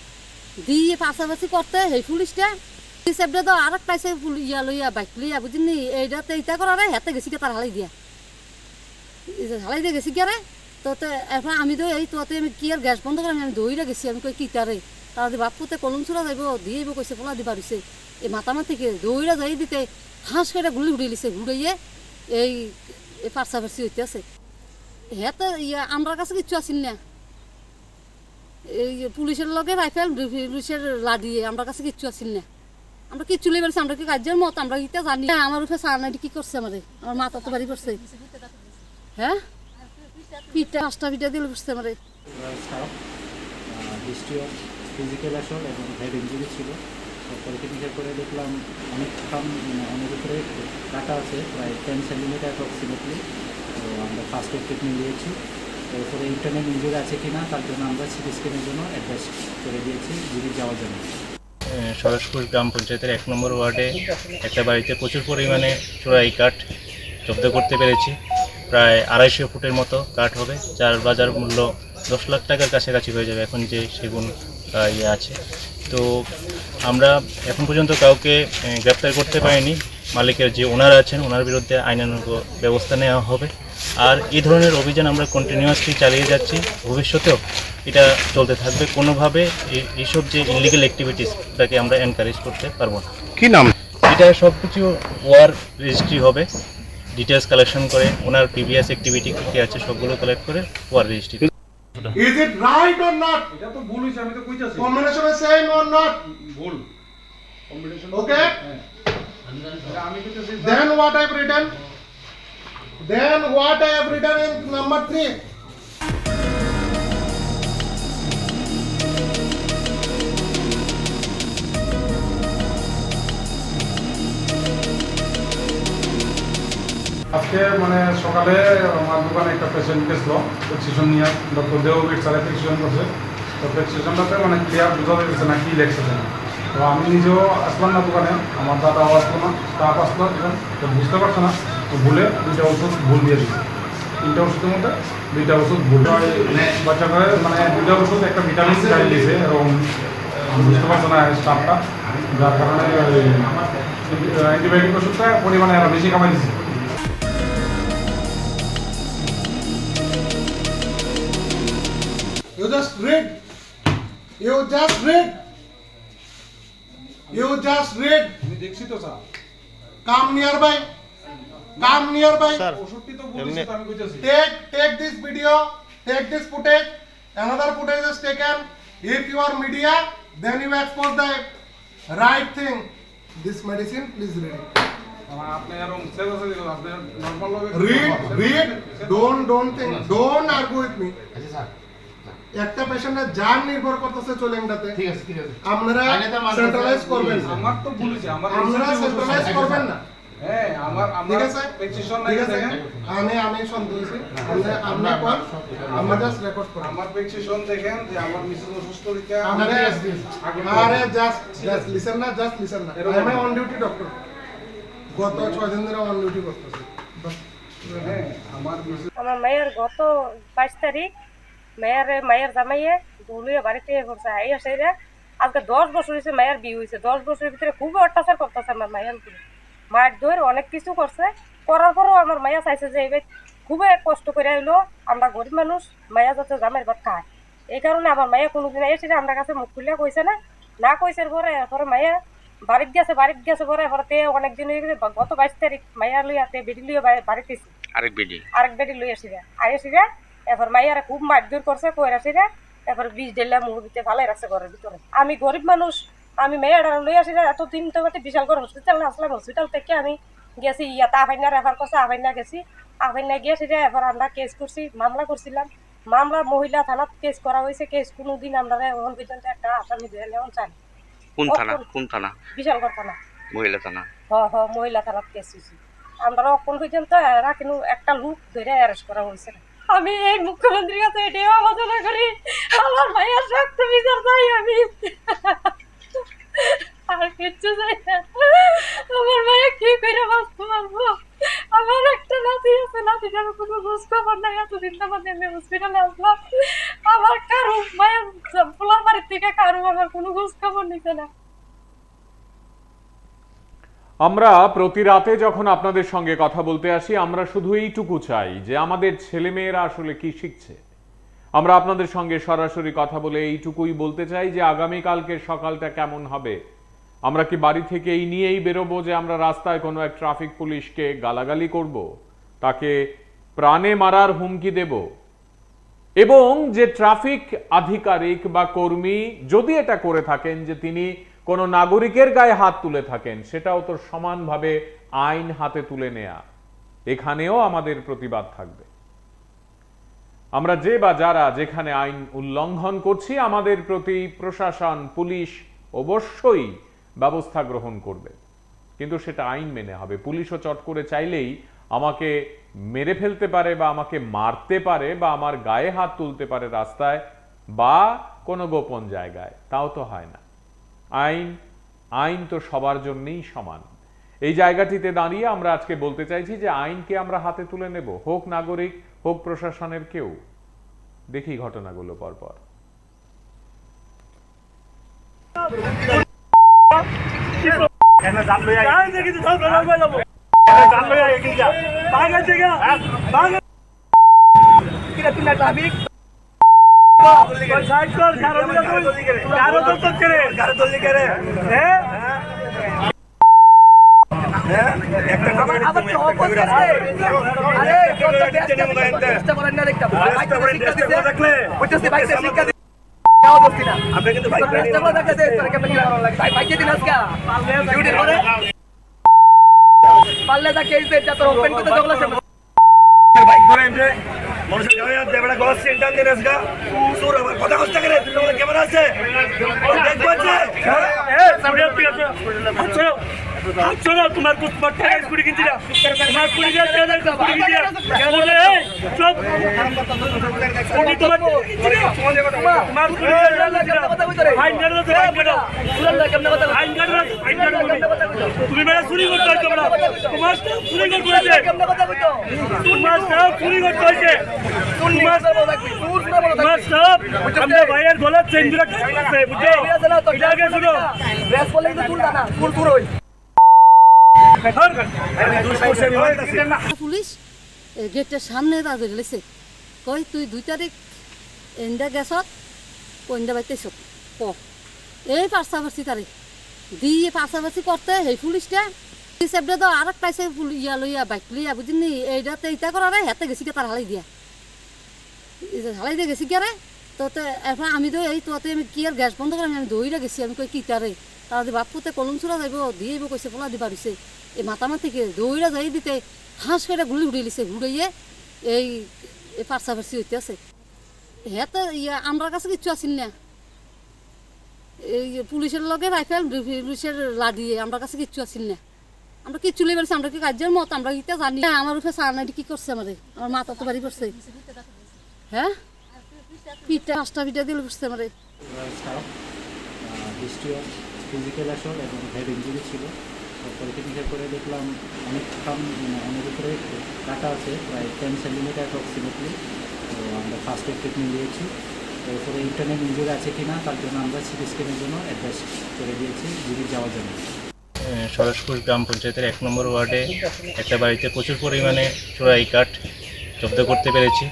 দিয়ে পার্সাভার্সি করতে সেই পুলিশটা হিসেবে তো আর একটা ইয়া লইয়া বাইক লইয়া বুঝিনি এইটাতে ইটা করারে হাতে গেছি তার হালাই দিয়ে গেছি কে রে তো এখন আমি তো এই তোতে আমি কি আর গ্যাস বন্ধ করে আমি দৌড়ে গেছি আমি কই কিতারে তারা বাপুতে কলম চুরা যাইব দিয়ে কইছে পোলা দিবা রইছে এই মাতামা থেকে দৌড়া যাই দিতে হাঁস করে গুলি উড়িয়ে লিছে উড়াইয়ে এই পার্সাভার্সি হইতে আছে হেতে ইয়া আমার কাছে কিচ্ছু আসিল না এই পুলিশের লগে রাইফেল পুলিশের লাডি আমার কাছে কিচ্ছু আসিল না আমরা কিচ্ছু লই বলছি আমরা কি কাজের মত আমরা কিটা জানি আমার উপরে সারনাইটি কি করছে আমারে আমার মাথা তো বাড়ি করছে হ্যাঁ পিঠা 5টা পিঠা দিলে বুঝতে আমারে হিস্ট্রি অফ ফিজিক্যাল অ্যাসল্ট এবং হেড ইঞ্জুরি ছিল। পরীক্ষা নিরীক্ষা করে দেখলাম অনেক অনেক উপরে কাটা আছে, প্রায় 10 সেন্টিমিটার অ্যাপ্রক্সিমেটলি। তো আমরা ফার্স্ট এড ট্রিটমেন্ট দিয়েছি। এরপরে ইন্টারনাল ইঞ্জুরি আছে কিনা তার জন্য আমরা সিটি স্ক্যানের জন্য অ্যাডভাইস করে দিয়েছি জিবি যাওয়ার জন্য। সরস্পুর গ্রাম পঞ্চায়েতের 1 নম্বর ওয়ার্ডে একটা বাড়িতে প্রচুর পরিমাণে চোরাই কাঠ জব্দ করতে পেরেছি। প্রায় 250 ফুটের মতো কাঠ হবে, যার বাজার মূল্য 10 লাখ টাকার কাছাকাছি হয়ে যাবে এখন যে সেগুন আছে। তো আমরা এখন পর্যন্ত কাউকে গ্রেপ্তার করতে পারিনি। মালিকের যে ওনার আছেন ওনার বিরুদ্ধে আইনানুগ ব্যবস্থা নেওয়া হবে। আর এই ধরনের অভিযান আমরা কন্টিনিউয়াসলি চালিয়ে যাচ্ছি, ভবিষ্যতেও এটা চলতে থাকবে। কোনোভাবে এইসব যে ইলিগাল অ্যাক্টিভিটিসটাকে আমরা এনকারেজ করতে পারবো না। কি নাম? এটা সব কিছু ওয়ার রেজিস্ট্রি হবে, ডিটেলস কালেকশন করে ওনার প্রিভিয়াস অ্যাক্টিভিটি কী আছে সবগুলো কালেক্ট করে ওয়ার registry. Is it right or not? এটা তো ভুল হইছে, আমি তো কইতাছি Combination is same or not? ভুল কম্বিনেশন। Okay? আমি কইতাছি Then what I have written? Then what I have written in number 3? আজকে মানে সকালে আমার দোকানে একটা পেশেন্ট গেছিল প্রেসক্রিপশন নিয়ে, ডক্টর দেববীর স্যারে প্রেসক্রিপশন করছে। তো প্রেসক্রিপশনটাতে মানে ক্লিয়ার বোঝা যাচ্ছে না কী লেখছে না। তো আমি নিজেও আসলাম না দোকানে, আমার দাদাও আসলো না, স্টাফ আসলো একজন, তো বুঝতে পারছে না, তো ভুলে 2টা ওষুধ ভুল দিয়ে দিচ্ছে। 3টা ওষুধের মধ্যে 2টা ওষুধ ভুল হয়। বাচ্চাটা মানে 2টা ওষুধ একটা ভিটামিন খাই দিয়েছে এবং বুঝতে পারছে না স্টাফটা, যার কারণে অ্যান্টিবায়োটিক ওষুধটা পরিমাণে আরও বেশি খাওয়াই দিয়েছে। You just read. You just read. You just read. আমি দেখছি তো sir. Come nearby. Come nearby. ওষুধটি তো বলেছি তো আমি কইতাছি। Take this video. Take this footage. Another footage is taken. If you are media, then you expose the right thing. This medicine, please read it. আপনি আর সেভ আছে দিও, আপনি নরমাল ভাবে Read. Don't think. Don't argue with me. আচ্ছা স্যার। একটা পেশেন্টের জান নির্ভর করতেছে চলেংটাতে। ঠিক আছে। আপনারা সেন্ট্রালাইজ করবেন। আমার তো বলেছি আপনারা সেন্ট্রালাইজ করবেন না। হ্যাঁ আমার পেটিশন নাই দেখেন। আমি সন্তুষ্ট। আমরা কোন আমরা জাস্ট রেকর্ড করব। আমার পেটিশন দেখেন যে আমার মিসেস অসুস্থ রিকা আরে জাস্ট লিসেন না। আমি অন ডিউটি ডক্টর। গত 6 দিন ধরে অন ডিউটি করতেছি। হ্যাঁ আমার মায়ের গত 22 তারিখ মায়ের জামাইয়ে দৌড়িয়ে বাড়িতে পড়ছে। এই সেরা আজকে 10 বছর হয়েছে মায়ের বিয়ে হয়েছে। 10 বছরের ভিতরে খুব অত্যাচার করতেছে আমার মায়ের উপরে। মায়ের ধরে অনেক কিছু করছে, করার পরও আমার মায়া চাইছে যে এবার খুবই কষ্ট করে এলো, আমরা গরিব মানুষ, মায়া যাতে জামাইয়ের ভাত খায়। এই কারণে আমার মায়া কোনোদিন এসে আমার কাছে মুখ খুলে কইছে না কইছে পরে এরপরে মায়া বাড়িতে গেছে পরে এরপরে অনেকদিন হয়ে গেছে। গত 22 তারিখ মায়া লইয়াতে বেডি লইয়া বাড়িতে আরেক বেডি লই আসিরা এরপর মাইয়ারা খুব মারধর করছে, কই আসিরা এরপর 20 ডেলা মুখ দিতে ভালাই রাখছে ঘরের ভিতরে। আমি গরিব মানুষ, আমি মেয়েটা লই আসিরা এতদিন তো বিশাল করে হসপিটাল আসলাম। হসপিটাল থেকে আমি গেছি আফাইনা রেফার করছে, আফাইনা গেছি, আফাইনা গিয়েছিরা এরপর আমরা কেস করছি, মামলা করছিলাম। মামলা মহিলা থানাত কেস করা হয়েছে। কেস কোনোদিন আমরা এখন পর্যন্ত একটা আসামি দেওয়া চাই। কোন থানা? বিশালগড় থানা, মহিলা থানা। মহিলা থানাত কেস হয়েছে। আমরা এখন পর্যন্ত এরা কিন্তু একটা লোক ধরে অ্যারেস্ট করা হয়েছে। আমি এই মুখ্যমন্ত্রীর কাছে এটাই আবেদন করি, আমার মায়ের শক্ত বিচার চাই আমি, আর কিচ্ছু চাই না। আমার মায়ের কি করে বাঁচতে পারবো? আমার একটা নাতি আছে, নাতিটার কোনো খোঁজ খবর নাই। এতদিন আমাদের আমি হসপিটালে আসলাম, আমার কারো মায়ের পোলার বাড়ির থেকে কারো আমার কোনো খোঁজ খবর নিতে না। আমরা প্রতি রাতে যখন আপনাদের সঙ্গে কথা বলতে আসি, আমরা শুধু এইটুকু চাই যে আমাদের ছেলেমেয়েরা আসলে কি শিখছে। আমরা আপনাদের সঙ্গে সরাসরি কথা বলে এইটুকুই বলতে চাই যে আগামীকালকের সকালটা কেমন হবে। আমরা কি বাড়ি থেকে এই নিয়েই বেরোবো যে আমরা রাস্তায় কোনো এক ট্রাফিক পুলিশকে গালাগালি করব, তাকে প্রাণে মারার হুমকি দেব, এবং যে ট্রাফিক আধিকারিক বা কর্মী যদি এটা করে থাকেন যে তিনি কোনো নাগরিকের গায়ে হাত তুলে থাকেন, সেটাও তো সমানভাবে আইন হাতে তুলে নেয়া। এখানেও আমাদের প্রতিবাদ থাকবে। আমরা যে বা যারা যেখানে আইন উল্লঙ্ঘন করছি, আমাদের প্রতি প্রশাসন, পুলিশ অবশ্যই ব্যবস্থা গ্রহণ করবে, কিন্তু সেটা আইন মেনে হবে। পুলিশও চট করে চাইলেই আমাকে মেরে ফেলতে পারে বা আমাকে মারতে পারে বা আমার গায়ে হাত তুলতে পারে রাস্তায় বা কোনো গোপন জায়গায়, তাও তো হয় না। আইন তো সবার জন্যই সমান। এই জায়গাটিতে দাঁড়িয়ে আমরা আজকে বলতে চাইছি যে আইনকে আমরা হাতে তুলে নেব, হোক নাগরিক, হোক প্রশাসনের কেউ। দেখি ঘটনাগুলো পরপর। পারলে তা কেস দে যত ওপেন করতে দগলা সে বাইক ধরে এমনে মানুষের গায়ে দেবড়া গস সেন্টার দে রাসগা সুর আমার কথা কষ্ট করে তুই ক্যামেরা আছে দেখবো আছে এ সামনে আছে আচ্ছা শোনো তোমার কুটপাট টাকা স্কুটি কিনছিলা তোমার কুড়ি হাজার টাকা স্কুটি কিনছিলা বলে চুপ স্কুটি তোমার কিনছিলা তোমার কুড়ি হাজার টাকা ফাইন কাটো ফাইন কাটো তুমি মেরা চুরি করতে হয়েছে তোমার চুরি করতে হয়েছে তোমার সব চুরি করতে হয়েছে তোমার সব আমরা ভাইয়ের গলার চেন ধরে কাটছে বুঝছো এটা আগে শুনো রেস করলে কিন্তু তুলতা না তুল হই পুলিশ গেটের সামনে তাদের লেছে কই তুই 2 তারিখ এন্ডা গেছত কোনটা বাইতেছ ক এই পাশাপাশি তারিখ দিয়ে পাশাপাশি করতে এই পুলিশটা সেবটা তো আর একটা ইয়া লইয়া বাইক লইয়া বুঝিনি এইটাতে ইটা করারে হাতে গেছি কে তার হালাই দিয়ে গেছি কে রে তো এখন আমি তো এই তোতে আমি কি আর গ্যাস বন্ধ করে আমি দৌড়ে গেছি আমি কই কিতারে তারা বাপুতে কলম চূড়া যাইব দিয়ে কইছে পোলা দিবা দিছে এই মাতামার থেকে দৌড়া যাই দিতে হাঁস করে গুলি উড়ে লিছে উড়াইয়ে এই পাশাপাশি হইতে আছে হেতে ইয়া আমার কাছে কিচ্ছু আসিল না এই পুলিশের লগে রাইফেল পুলিশের লাড়িয়ে আমার কাছে কিচ্ছু আসিল না আমরা কিচ্ছু লেগে পারছি আমরা কি কাজের মত আমরা ইটা জানি না আমার উপরে সার নাইটি কি করছে আমার মাথা তো বাড়ি পড়ছে হ্যাঁ পিঠা 5টা পিঠা দিলে পড়ছে আমারে হিস্ট্রি অফ ফিজিক্যাল অ্যাসল্ট এবং হেড ইঞ্জুরি ছিল। পরীক্ষা নিরীক্ষা করে দেখলাম অনেক অনেক উপরে কাটা আছে প্রায় 10 সেন্টিমিটার অ্যাপ্রক্সিমেটলি। তো আমরা ফার্স্ট এড ট্রিটমেন্ট দিয়েছি। এরপরে ইন্টারনাল ইঞ্জুরি আছে কি না তার জন্য আমরা সিটি স্ক্যানের জন্য অ্যাডভাইস করে দিয়েছি যদি যাওয়ার জন্য। সরস্পুর গ্রাম পঞ্চায়েতের 1 নম্বর ওয়ার্ডে একটা বাড়িতে প্রচুর পরিমাণে চোরাই কাঠ জব্দ করতে পেরেছি।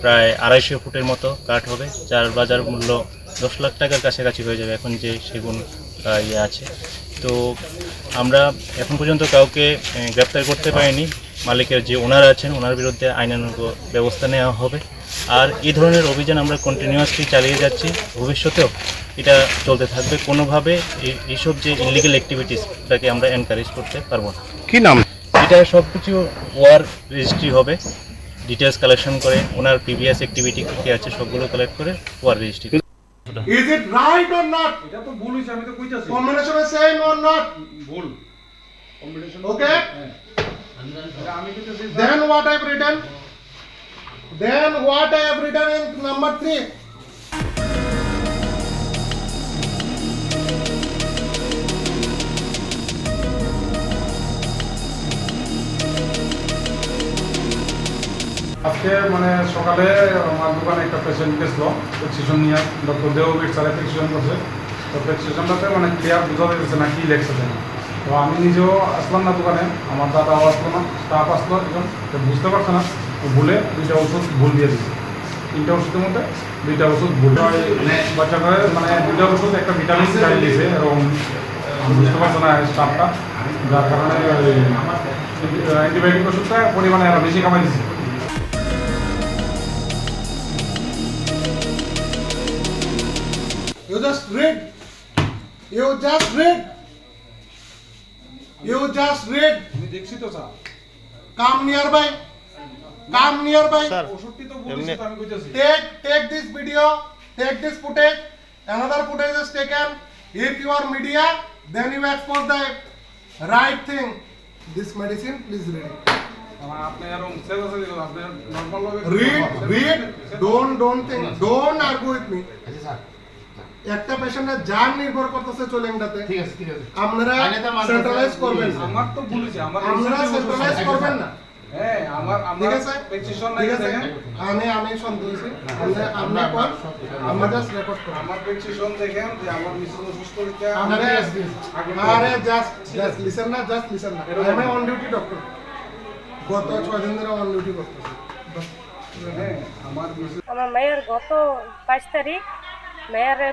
প্রায় 250 ফুটের মতো কাঠ হবে, যার বাজার মূল্য 10 লাখ টাকার কাছাকাছি হয়ে যাবে এখন যে সেগুন ইয়ে আছে। তো আমরা এখন পর্যন্ত কাউকে গ্রেপ্তার করতে পারিনি। মালিকের যে ওনার আছেন ওনার বিরুদ্ধে আইনানুগ ব্যবস্থা নেওয়া হবে। আর এই ধরনের অভিযান আমরা কন্টিনিউয়াসলি চালিয়ে যাচ্ছি, ভবিষ্যতেও এটা চলতে থাকবে। কোনোভাবে এইসব যে ইলিগাল অ্যাক্টিভিটিসটাকে আমরা এনকারেজ করতে পারবো না। কি নাম এটা সব কিছু ওয়ার রেজিস্ট্রি হবে, ডিটেলস কালেকশন করে ওনার প্রিভিয়াস অ্যাক্টিভিটি কী আছে সবগুলো কালেক্ট করে ওয়ার registry. Is it right or not? এটা তো ভুল হইছে, আমি তো কইতাছি Combination is same or not? ভুল কম্বিনেশন। Okay? আমি কইতাছি Then what I have written? Then what I have written in number 3? আজকে মানে সকালে আমার দোকানে একটা পেশেন্ট গেছিল প্রেসক্রিপশন নিয়ে, ডক্টর দেববীর স্যারে প্রেসক্রিপশন করছে। তো প্রেসক্রিপশনটাতে মানে ক্লিয়ার বোঝা যাচ্ছে না কী লেখছে না। তো আমি নিজেও আসলাম না দোকানে, আমার দাদাও আসলো না, স্টাফ আসলো একজন, তো বুঝতে পারছে না, তো ভুলে 2টা ওষুধ ভুল দিয়ে দিচ্ছে। 3টা ওষুধের মধ্যে 2টা ওষুধ ভুল। বাচ্চাটা মানে 2টা ওষুধ একটা ভিটামিন খাই দিয়েছে, এরকম বুঝতে পারছে না স্টাফটা, যার কারণে অ্যান্টিবায়োটিক ওষুধটা পরিমাণে আরও বেশি কামাই দিচ্ছে। You just read. You just read. You just read. আমি দেখছি তো sir. Come nearby. Come nearby. ওষুধটি তো ভুল দিছে, আমি কইতাছি। Take this video. Take this footage. Another footage is taken. If you are media, then you expose the right thing. This medicine, please read it. আপনি এরকম সেভ আছে দিল, আপনি নরমাল ভাবে Read. Don't think. Don't argue with me. একটা পেশেন্টের জান নির্ভর করতেছে চলেনটাতে। ঠিক আছে আপনারা সেন্ট্রালাইজ করবেন। আমার তো ভুল হইছে, আমার আপনারা সেন্ট্রালাইজ করবেন না। হ্যাঁ আমার ঠিক আছে প্রেসক্রিপশন ঠিক নাই আছে দেখেন। আমি সন্তুষ্ট হইছি। আপনি পর আমরা জাস্ট রেকর্ড করব। আমার প্রেসক্রিপশন দেখেন যে আমার মিসেস অসুস্থ হইছে। আরে জাস্ট লিসেন না, জাস্ট লিসেন না। আমি অন ডিউটি ডক্টর, গত 6 দিন ধরে অন ডিউটি করতেছি। আমার মায়ের গত 5 তারিখ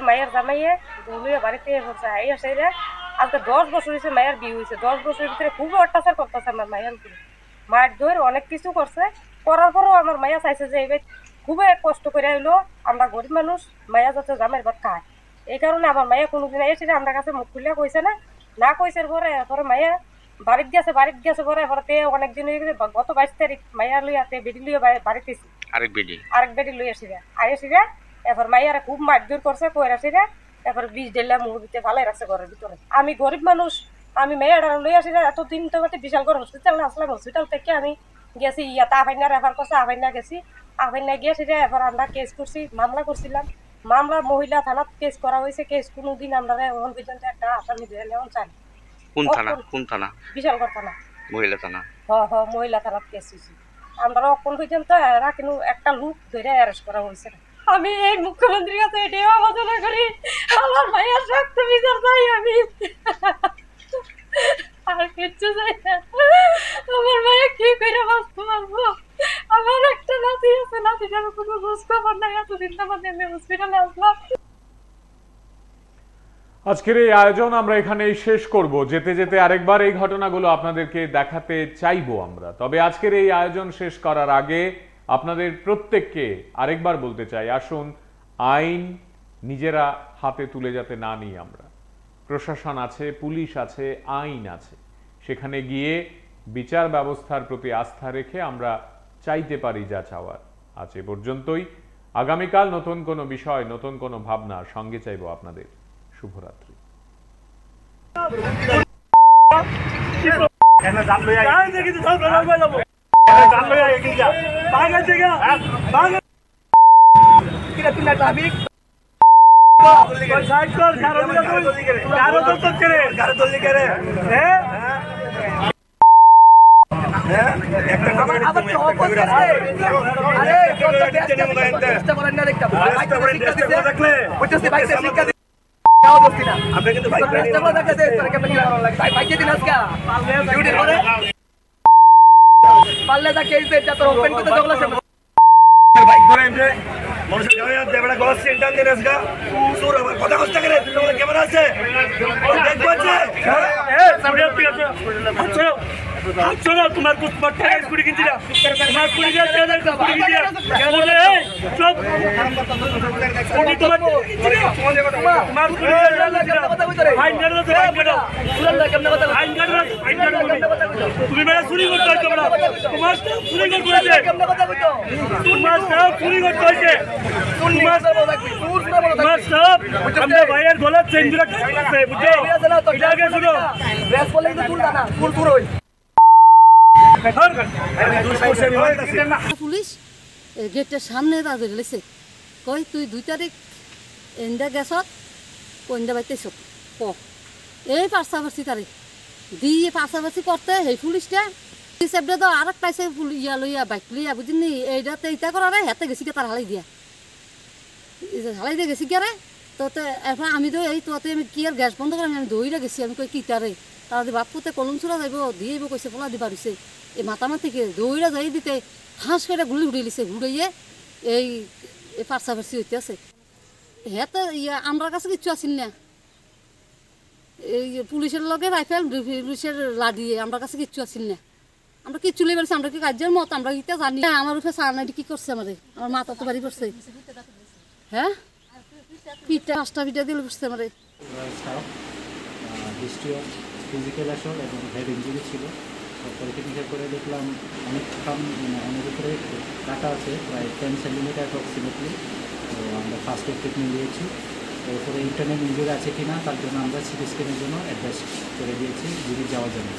মায়ের জামাইয়ে দৌড়িয়ে বাড়িতে পড়ছে। আইয়া সেরা আজকে 10 বছর হয়েছে মায়ের বিয়ে হয়েছে। 10 বছরের ভিতরে খুবই অত্যাচার করতেছে আমার মায়ের উপরে, মার ধরে অনেক কিছু করছে। করার পরও আমার মায়া চাইছে যে এবার খুবই কষ্ট করে আইলো, আমরা গরিব মানুষ, মায়া যাতে জামাইয়ের ভাত খায়। এই কারণে আমার মায়া কোনোদিন এসে আমার কাছে মুখ খুলে কইছে না কইছে। পরে মায়া বাড়িতে গেছে পরে অনেকদিন হয়ে গেছে। গত 22 তারিখ মায়া লইয়া বেডি লইয়া বাড়িতে আরেক বেডি লইয়া আসিরা। এবার মাইয়ারা খুব মারধর করছে, কইরা আসিরা। এবার 20 ডেলা মুখ দিতে ভালো রাখছে ঘরের ভিতরে। আমি গরিব মানুষ, আমি মেয়েটা লই আসি এতদিন তো বিশাল করে হসপিটাল আসলাম। হসপিটাল থেকে আমি গেছি আফাইনা রেফার করছে, আফাইনা গেছি, আফাইনা গিয়ে সেটা এবার আমরা কেস করছি, মামলা করছিলাম। মামলা মহিলা থানাত কেস করা হয়েছে। কেস কোনোদিন আমরা এখন পর্যন্ত একটা আসামি দিয়ে নেওয়া চাই। কোন থানা? কোন থানা? বিশালগড় থানা, মহিলা থানা। মহিলা থানাত কেস হয়েছে। আমরা এখন পর্যন্ত এরা কিন্তু একটা লোক ধরে অ্যারেস্ট করা হয়েছে। আমি এই মুখ্যমন্ত্রীর কাছে এটাই আবেদন করি, আমার ভাইয়ের শক্ত বিচার চাই আমি, আর কিচ্ছু চাই না। আমার ভাইয়া কি করে বাঁচতে পারবো? আমার একটা নাতি আছে, নাতিটার কোনো খোঁজ খবর নাই। এতদিন তো আমি হসপিটালে আসলাম। আজকের এই আয়োজন আমরা এখানেই শেষ করব। যেতে যেতে আরেকবার এই ঘটনাগুলো আপনাদেরকে দেখাতে চাইবো আমরা। তবে আজকের এই আয়োজন শেষ করার আগে আপনাদের প্রত্যেককে আরেকবার বলতে চাই, আসুন আইন নিজেরা হাতে তুলে যাতে না নিই আমরা। প্রশাসন আছে, পুলিশ আছে, আইন আছে, সেখানে গিয়ে বিচার ব্যবস্থার প্রতি আস্থা রেখে আমরা চাইতে পারি যা চাওয়ার। আজ এ পর্যন্তই। আগামীকাল নতুন কোনো বিষয়, নতুন কোনো ভাবনা সঙ্গে চাইবো আপনাদের। শুভরাত্রি। তোমার কুড়ি কিনছি না, তোমার কুড়ি তুমি মেয়ে চুরি করতে হয়েছে, তোমার চুরি করতে হয়েছে, তোমার সব চুরি করতে হয়েছে, তোমার সব আমাদের ভাইয়ের গলার চেন দুটো আছে, বুঝছো? এটাকে শুনো, পুলিশ গেটের সামনে ধরেছে, কই তুই 2 তারিখ এন্দা গেছত কইন্দা বাইতেছ ক এই পার্সাভার্সি তারিখ দিয়ে পার্সাভার্সি করতে সেই পুলিশটা হিসেবে তো আর একটা ইয়া লইয়া বাইক লইয়া বুঝিনি এইটাতে ইটা করারে হাতে গেছি তার হালাই দিয়ে গেছি কে রে। তো এখন আমি তো এই তোতে আমি কি আর গ্যাস বন্ধ করে আমি দৌড়ে গেছি। আমি কই কিতারে তারা বাপুতে কলম চুরা যাইব দিয়ে কইছে পোলা দিবা রইছে। এই মাতামা থেকে দৌড়া যাই দিতে হাঁস করে গুলি উড়িয়ে লিছে, উড়াইয়ে এই পার্সাভার্সি হইতে আছে। হেতে ইয়া আমার কাছে কিচ্ছু আসিল না, এই পুলিশের লগে রাইফেল পুলিশের লাডি আমার কাছে কিচ্ছু আসিল না। আমরা কিচ্ছু লই বলছি, আমরা কি কাজের মত আমরা ইটা জানি না। আমার উপরে সারনাইটি কি করছে আমাদের, আমার মাথা তো বাড়ি করছে। হ্যাঁ পিঠা 5টা পিঠা দিলে বসছে আমাদের। হিস্ট্রি অফ ফিজিক্যাল অ্যাসল্ট এবং হেড ইঞ্জুরি ছিল। পরীক্ষা করে দেখলাম অনেকক্ষণ অনেক উপরে কাটা আছে, প্রায় 10 সেন্টিমিটার অ্যাপ্রক্সিমেটলি। তো আমরা ফার্স্ট এড ট্রিটমেন্ট দিয়েছি। এরপরে ইন্টারনাল ইঞ্জুরি আছে কিনা তার জন্য আমরা সিটি স্ক্যানের জন্য অ্যাডভাইস করে দিয়েছি জিবি যাওয়ার জন্য।